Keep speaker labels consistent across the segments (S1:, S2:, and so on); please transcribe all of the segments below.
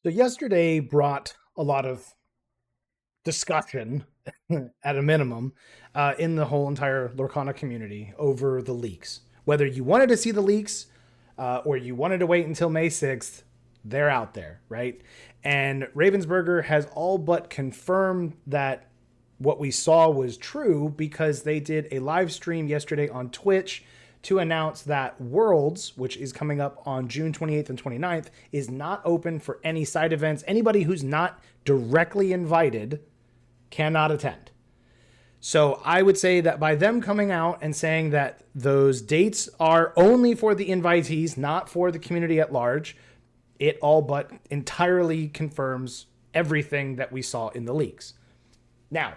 S1: So yesterday brought a lot of discussion, at a minimum, in the whole entire Lorcana community over the leaks. Whether you wanted to see the leaks or you wanted to wait until May 6th, they're out there, right? And Ravensburger has all but confirmed that what we saw was true because they did a live stream yesterday on Twitch to announce that Worlds, which is coming up on June 28th and 29th, is not open for any side events. Anybody who's not directly invited cannot attend. So I would say that by them coming out and saying that those dates are only for the invitees, not for the community at large, it all but entirely confirms everything that we saw in the leaks. Now,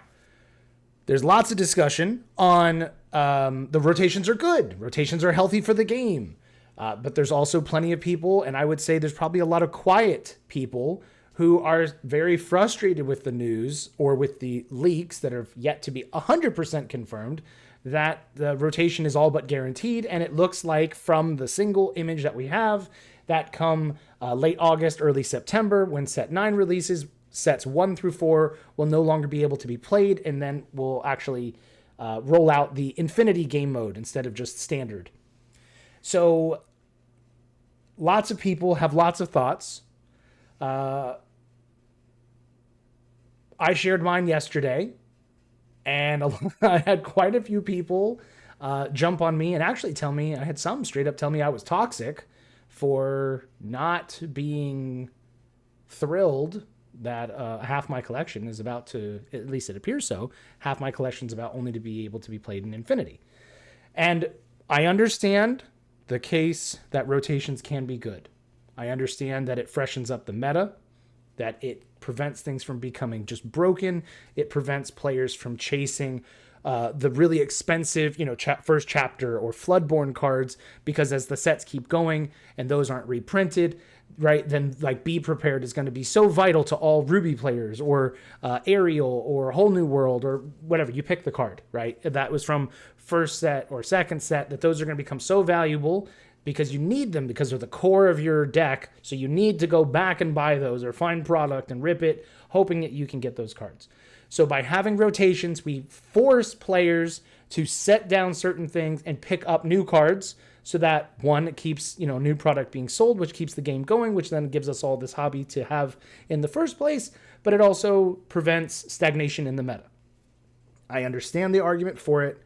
S1: there's lots of discussion on the rotations are good. Rotations are healthy for the game. But there's also plenty of people, and I would say there's probably a lot of quiet people who are very frustrated with the news or with the leaks that are yet to be 100% confirmed that the rotation is all but guaranteed. And it looks like from the single image that we have that come late August, early September, when set 9 releases, sets 1 through 4 will no longer be able to be played, and then we'll actually roll out the Infinity game mode instead of just standard. So lots of people have lots of thoughts. I shared mine yesterday, and I had quite a few people jump on me and actually tell me, I had some straight up tell me I was toxic for not being thrilled that half my collection is about to, at least it appears so, half my collection is about only to be able to be played in Infinity. And I understand the case that rotations can be good. I understand that it freshens up the meta, that it prevents things from becoming just broken. It prevents players from chasing the really expensive, first chapter or Floodborn cards, because as the sets keep going and those aren't reprinted, right, then like Be Prepared is going to be so vital to all Ruby players, or Ariel or Whole New World or whatever. You pick the card, right? That was from first set or second set, that those are going to become so valuable because you need them because they're the core of your deck. So you need to go back and buy those or find product and rip it, hoping that you can get those cards. So by having rotations, we force players to set down certain things and pick up new cards so that, one, it keeps, new product being sold, which keeps the game going, which then gives us all this hobby to have in the first place, but it also prevents stagnation in the meta. I understand the argument for it.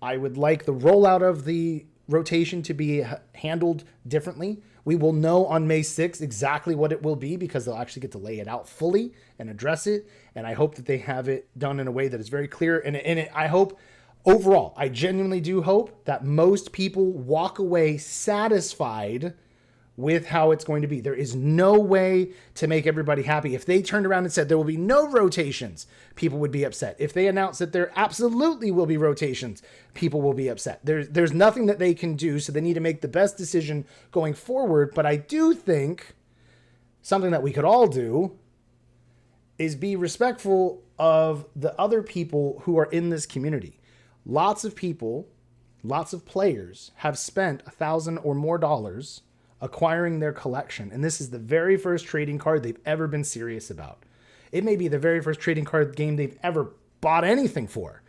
S1: I would like the rollout of the rotation to be handled differently. We will know on May 6th exactly what it will be because they'll actually get to lay it out fully and address it. And I hope that they have it done in a way that is very clear. And I hope overall, I genuinely do hope that most people walk away satisfied with how it's going to be. There is no way to make everybody happy. If they turned around and said there will be no rotations, people would be upset. If they announced that there absolutely will be rotations, people will be upset. There's nothing that they can do, so they need to make the best decision going forward. But I do think something that we could all do is be respectful of the other people who are in this community. Lots of people, lots of players have spent $1,000 or more acquiring their collection. And this is the very first trading card they've ever been serious about. It may be the very first trading card game they've ever bought anything for.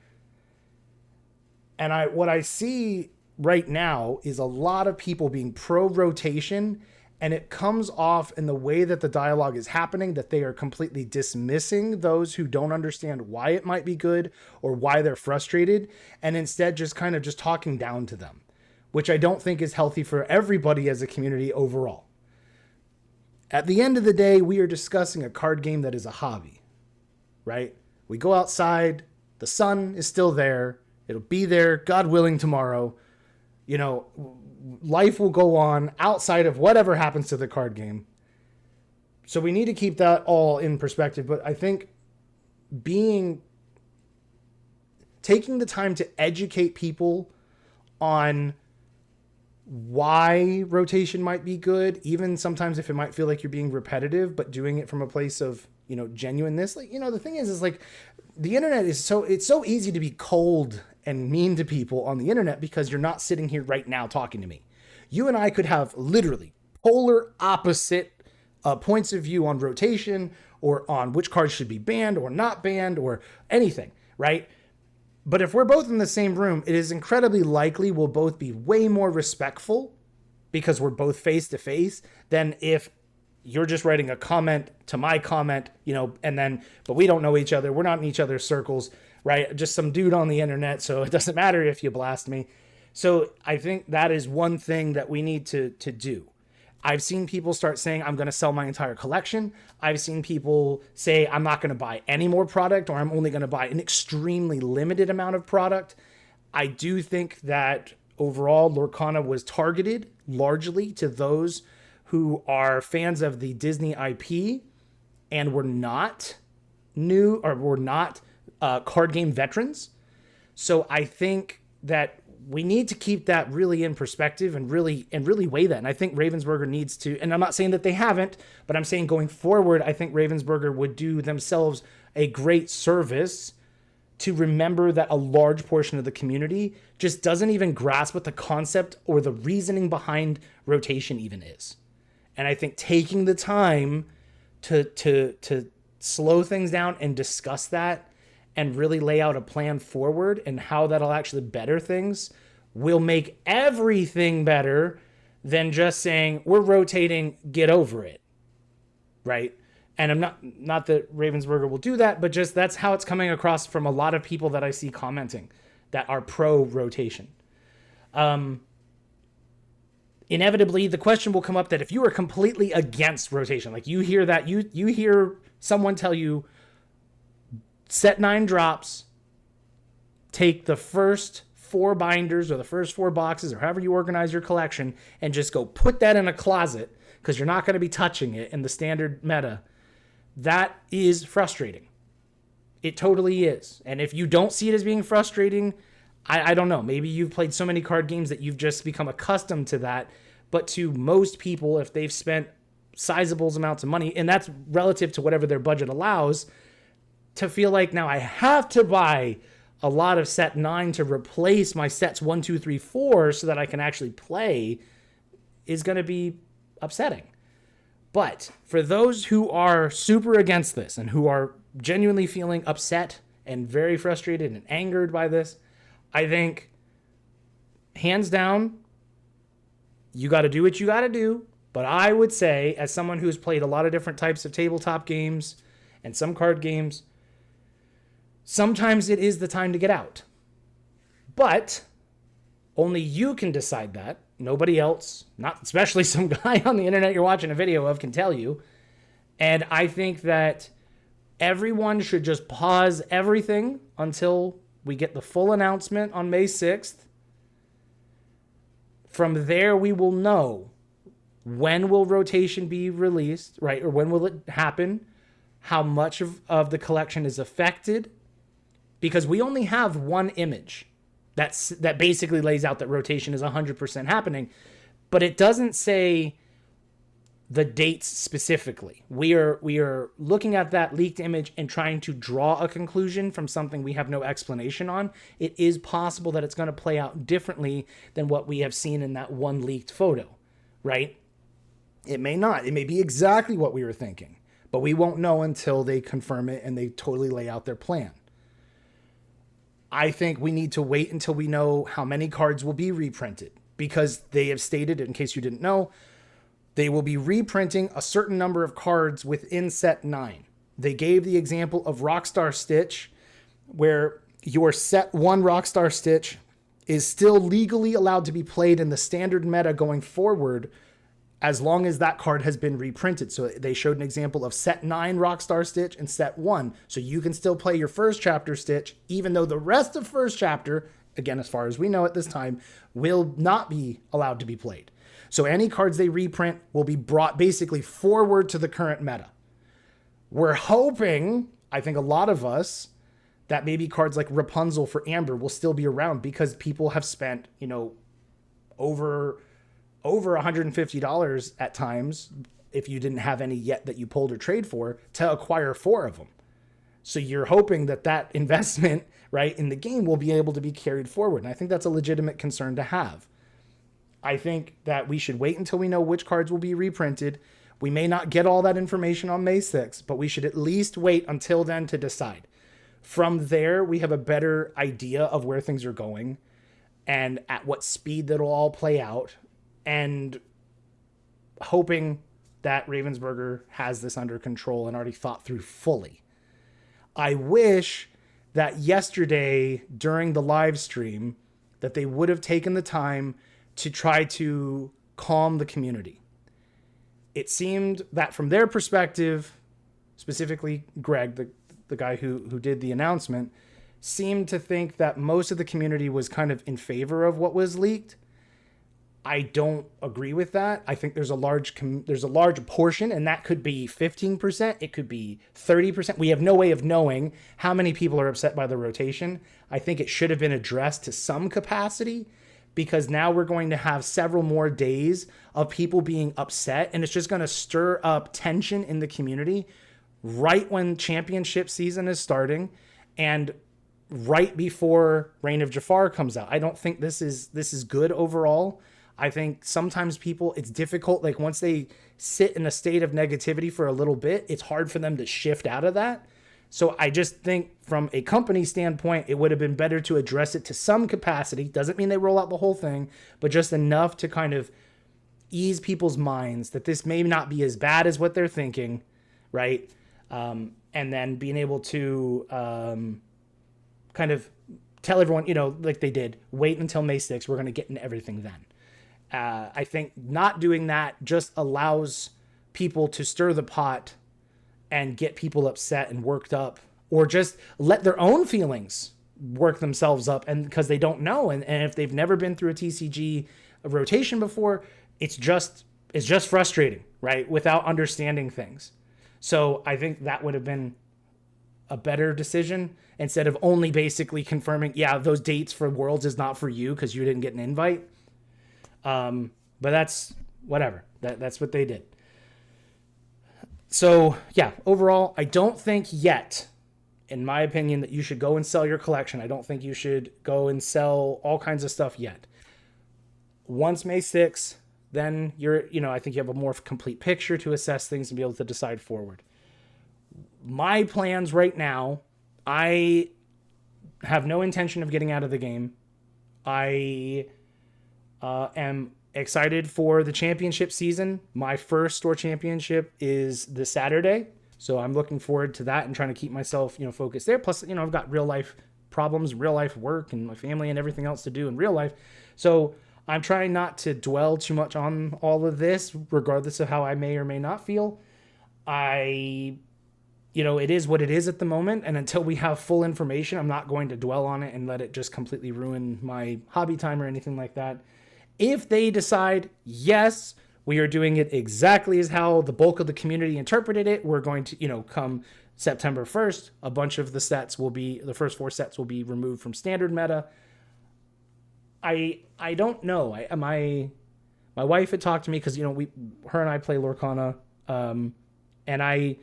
S1: And what I see right now is a lot of people being pro-rotation, and it comes off in the way that the dialogue is happening, that they are completely dismissing those who don't understand why it might be good or why they're frustrated, and instead just kind of just talking down to them, which I don't think is healthy for everybody as a community overall. At the end of the day, we are discussing a card game that is a hobby, right? We go outside, the sun is still there, it'll be there, God willing, tomorrow. Life will go on outside of whatever happens to the card game. So we need to keep that all in perspective. But I think taking the time to educate people on why rotation might be good, even sometimes if it might feel like you're being repetitive, but doing it from a place of, genuineness. Like, the thing is like the internet is it's so easy to be cold and mean to people on the internet because you're not sitting here right now talking to me. You and I could have literally polar opposite points of view on rotation or on which cards should be banned or not banned or anything, right? But if we're both in the same room, it is incredibly likely we'll both be way more respectful because we're both face to face than if you're just writing a comment to my comment, but we don't know each other. We're not in each other's circles, right? Just some dude on the internet. So it doesn't matter if you blast me. So I think that is one thing that we need to do. I've seen people start saying, I'm going to sell my entire collection. I've seen people say, I'm not going to buy any more product, or I'm only going to buy an extremely limited amount of product. I do think that overall, Lorcana was targeted largely to those who are fans of the Disney IP and were not card game veterans. So I think that we need to keep that really in perspective and really weigh that. And I think Ravensburger needs to, and I'm not saying that they haven't, but I'm saying going forward, I think Ravensburger would do themselves a great service to remember that a large portion of the community just doesn't even grasp what the concept or the reasoning behind rotation even is. And I think taking the time to slow things down and discuss that and really lay out a plan forward and how that'll actually better things will make everything better than just saying, we're rotating, get over it, right? And I'm not that Ravensburger will do that, but just that's how it's coming across from a lot of people that I see commenting that are pro rotation. Inevitably, the question will come up that if you are completely against rotation, like you hear that, you hear someone tell you, set 9 drops, take the first 4 binders or the first 4 boxes or however you organize your collection and just go put that in a closet because you're not going to be touching it in the standard meta. That is frustrating. It totally is. And if you don't see it as being frustrating, I don't know. Maybe you've played so many card games that you've just become accustomed to that. But to most people, if they've spent sizable amounts of money, and that's relative to whatever their budget allows, to feel like now I have to buy a lot of set 9 to replace my sets 1, 2, 3, 4 so that I can actually play is going to be upsetting. But for those who are super against this and who are genuinely feeling upset and very frustrated and angered by this, I think hands down, you got to do what you got to do. But I would say, as someone who's played a lot of different types of tabletop games and some card games, sometimes it is the time to get out. But only you can decide that. Nobody else, not especially some guy on the internet you're watching a video of, can tell you. And I think that everyone should just pause everything until we get the full announcement on May 6th. From there, we will know when will rotation be released, right? Or when will it happen? How much of the collection is affected? Because we only have one image that basically lays out that rotation is 100% happening, but it doesn't say the dates specifically. We are looking at that leaked image and trying to draw a conclusion from something we have no explanation on. It is possible that it's going to play out differently than what we have seen in that one leaked photo, right? It may not. It may be exactly what we were thinking, but we won't know until they confirm it and they totally lay out their plan. I think we need to wait until we know how many cards will be reprinted, because they have stated, in case you didn't know, they will be reprinting a certain number of cards within set 9. They gave the example of Rockstar Stitch, where your set 1 Rockstar Stitch is still legally allowed to be played in the standard meta going forward, as long as that card has been reprinted. So they showed an example of set 9 Rockstar Stitch and set 1. So you can still play your first chapter Stitch, even though the rest of first chapter, again, as far as we know at this time, will not be allowed to be played. So any cards they reprint will be brought basically forward to the current meta. We're hoping, I think a lot of us, that maybe cards like Rapunzel for Amber will still be around, because people have spent, over $150 at times, if you didn't have any yet that you pulled or trade for, to acquire 4 of them. So you're hoping that investment, right, in the game will be able to be carried forward. And I think that's a legitimate concern to have. I think that we should wait until we know which cards will be reprinted. We may not get all that information on May 6th, but we should at least wait until then to decide. From there, we have a better idea of where things are going and at what speed that'll all play out, and hoping that Ravensburger has this under control and already thought through fully. I wish that yesterday during the live stream that they would have taken the time to try to calm the community. It seemed that from their perspective, specifically Greg, the guy who did the announcement, seemed to think that most of the community was kind of in favor of what was leaked. I don't agree with that. I think there's a large portion, and that could be 15%. It could be 30%. We have no way of knowing how many people are upset by the rotation. I think it should have been addressed to some capacity, because now we're going to have several more days of people being upset, and it's just going to stir up tension in the community right when championship season is starting and right before Reign of Jafar comes out. I don't think this is good overall. I think sometimes people, it's difficult. Like once they sit in a state of negativity for a little bit, it's hard for them to shift out of that. So I just think from a company standpoint, it would have been better to address it to some capacity. Doesn't mean they roll out the whole thing, but just enough to kind of ease people's minds that this may not be as bad as what they're thinking, right? And then being able to kind of tell everyone, like they did, wait until May 6th. We're going to get into everything then. I think not doing that just allows people to stir the pot and get people upset and worked up, or just let their own feelings work themselves up, and because they don't know. And if they've never been through a TCG rotation before, it's just frustrating, right? Without understanding things. So I think that would have been a better decision, instead of only basically confirming, yeah, those dates for Worlds is not for you because you didn't get an invite. But that's whatever. That's what they did. So yeah, overall, I don't think yet, in my opinion, that you should go and sell your collection. I don't think you should go and sell all kinds of stuff yet. Once May 6th, then I think you have a more complete picture to assess things and be able to decide forward. My plans right now, I have no intention of getting out of the game. I am excited for the championship season. My first store championship is this Saturday, so I'm looking forward to that and trying to keep myself, focused there. Plus, I've got real life problems, real life work, and my family and everything else to do in real life. So I'm trying not to dwell too much on all of this, regardless of how I may or may not feel. It is what it is at the moment, and until we have full information, I'm not going to dwell on it and let it just completely ruin my hobby time or anything like that. If they decide, yes, we are doing it exactly as how the bulk of the community interpreted it, we're going to, come September 1st, a bunch of the first 4 sets will be removed from standard meta. I don't know. My wife had talked to me because, her and I play Lorcana, and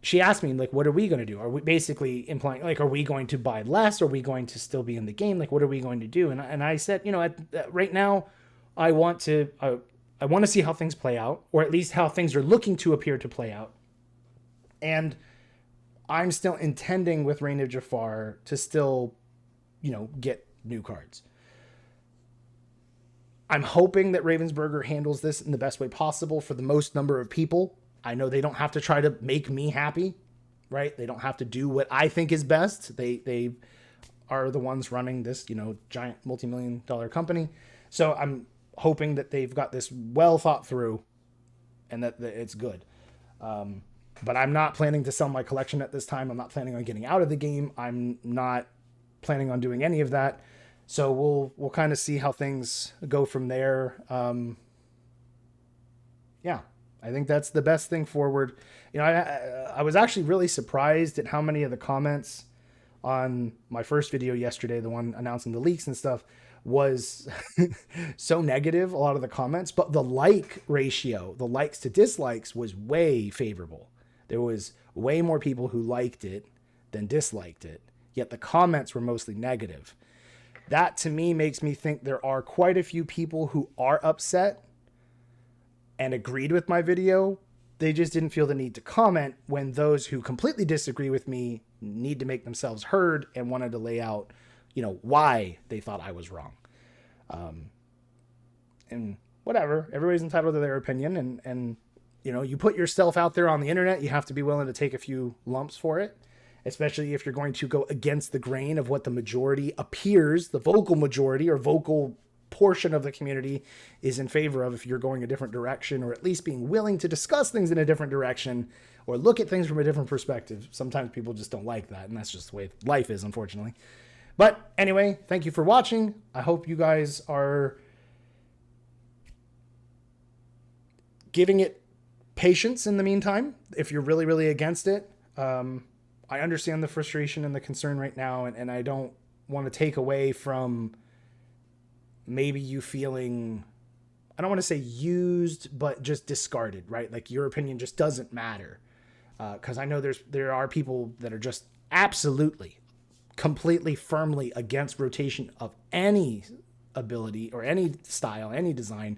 S1: she asked me, like, what are we going to do? Are we basically implying, like, are we going to buy less? Are we going to still be in the game? Like, what are we going to do? And I said, right now, I want to see how things play out, or at least how things are looking to appear to play out. And I'm still intending with Reign of Jafar to still, get new cards. I'm hoping that Ravensburger handles this in the best way possible for the most number of people. I know they don't have to try to make me happy, right? They don't have to do what I think is best. They are the ones running this, giant multi-million-dollar company. So I'm hoping that they've got this well thought through and that it's good. But I'm not planning to sell my collection at this time. I'm not planning on getting out of the game. I'm not planning on doing any of that. So we'll kind of see how things go from there. Yeah. I think that's the best thing forward. I was actually really surprised at how many of the comments on my first video yesterday, the one announcing the leaks and stuff, was so negative, a lot of the comments, but the like ratio, the likes to dislikes, was way favorable. There was way more people who liked it than disliked it, yet the comments were mostly negative. That to me makes me think there are quite a few people who are upset and agreed with my video, They just didn't feel the need to comment when those who completely disagree with me need to make themselves heard and wanted to lay out, why they thought I was wrong. And whatever, everybody's entitled to their opinion, and you put yourself out there on the internet, you have to be willing to take a few lumps for it, especially if you're going to go against the grain of what the majority appears, the vocal majority or vocal portion of the community is in favor of. If you're going a different direction, or at least being willing to discuss things in a different direction or look at things from a different perspective, sometimes people just don't like that, and that's just the way life is, unfortunately. But anyway, thank you for watching. I hope you guys are giving it patience in the meantime if you're really, really against it. I understand the frustration and the concern right now, and I don't want to take away from maybe you feeling, I don't want to say used, but just discarded, right? Like your opinion just doesn't matter. Because I know there are people that are just absolutely, completely, firmly against rotation of any ability or any style, any design,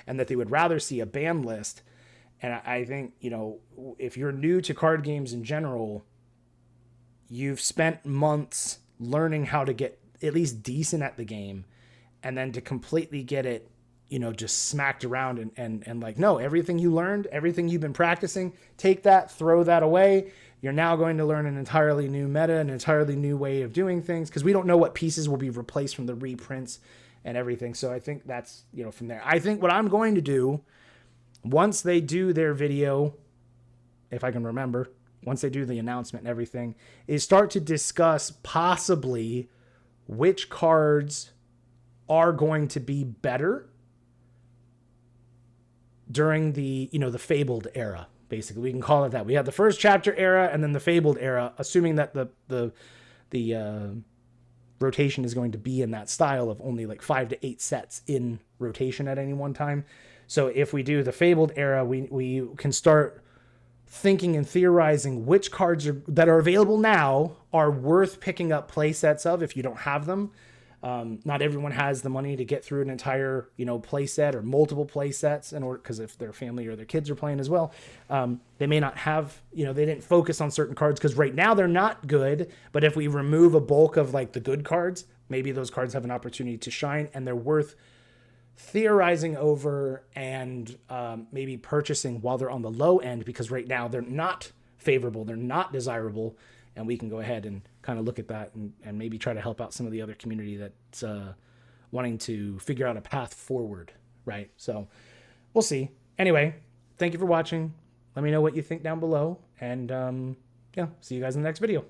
S1: and that they would rather see a ban list. And I think, if you're new to card games in general, you've spent months learning how to get at least decent at the game, and then to completely get it, just smacked around and like, no, everything you learned, everything you've been practicing, take that, throw that away. You're now going to learn an entirely new meta, an entirely new way of doing things, because we don't know what pieces will be replaced from the reprints and everything. So I think that's, from there. I think what I'm going to do, once they do their video, if I can remember, once they do the announcement and everything, is start to discuss possibly which cards are going to be better during the, the Fabled era. Basically, we can call it that. We have the first chapter era and then the Fabled era, assuming that the rotation is going to be in that style of only like 5 to 8 sets in rotation at any one time. So if we do the Fabled era, we can start thinking and theorizing which cards that are available now are worth picking up play sets of if you don't have them. Not everyone has the money to get through an entire, play set or multiple play sets in order, because if their family or their kids are playing as well, they may not have, they didn't focus on certain cards because right now they're not good. But if we remove a bulk of like the good cards, maybe those cards have an opportunity to shine and they're worth theorizing over and maybe purchasing while they're on the low end, because right now they're not favorable, they're not desirable. And we can go ahead and kind of look at that and maybe try to help out some of the other community that's wanting to figure out a path forward, right? So we'll see. Anyway, thank you for watching. Let me know what you think down below. And yeah, see you guys in the next video.